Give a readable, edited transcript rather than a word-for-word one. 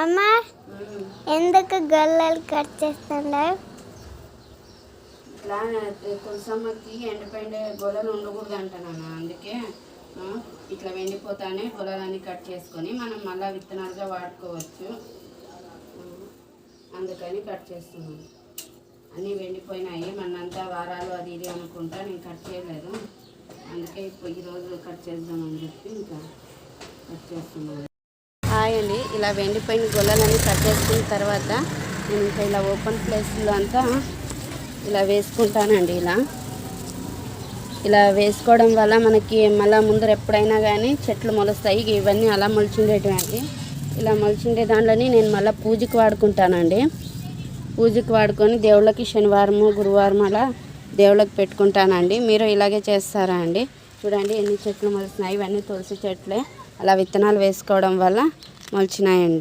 అమ్మ ఎందుకు గొల్లలు కట్ చేస్తున్నావు? ఇట్లా తులసమ్మకి ఎండిపోయిన గొల్లలు ఉండకూడదు అంటున్నాను. అందుకే ఇట్లా వెండిపోతానే గొల్లలన్నీ కట్ చేసుకొని మనం మళ్ళీ విత్తనాలుగా వాడుకోవచ్చు. అందుకని కట్ చేస్తున్నాను. అన్నీ వెండిపోయినాయి, మనంతా వారాలు అది ఇది అనుకుంటా నేను కట్ చేయలేదు. అందుకే ఇప్పుడు ఈరోజు కట్ చేద్దామని చెప్పి ఇంకా కట్ చేస్తున్నాను. హాయ్ అండి, ఇలా వెండిపోయిన గొల్లలన్నీ కట్ చేసుకున్న తర్వాత నేను ఇంకా ఇలా ఓపెన్ ప్లేస్లో అంతా ఇలా వేసుకుంటానండి. ఇలా వేసుకోవడం వల్ల మనకి మళ్ళీ ముందర ఎప్పుడైనా కానీ చెట్లు మొలుస్తాయి. ఇవన్నీ అలా మొలిచిండేటివండి. ఇలా మొలిచిండే దాంట్లోని నేను మళ్ళీ పూజకి వాడుకుంటానండి. పూజకి వాడుకొని దేవుళ్ళకి శనివారము గురువారం అలా దేవుళ్ళకి పెట్టుకుంటానండి. మీరు ఇలాగే చేస్తారా అండి? చూడండి ఎన్ని చెట్లు మొలుస్తున్నాయి. ఇవన్నీ తులసి చెట్లే. అలా విత్తనాలు వేసుకోవడం వల్ల మొలిచినాయండి.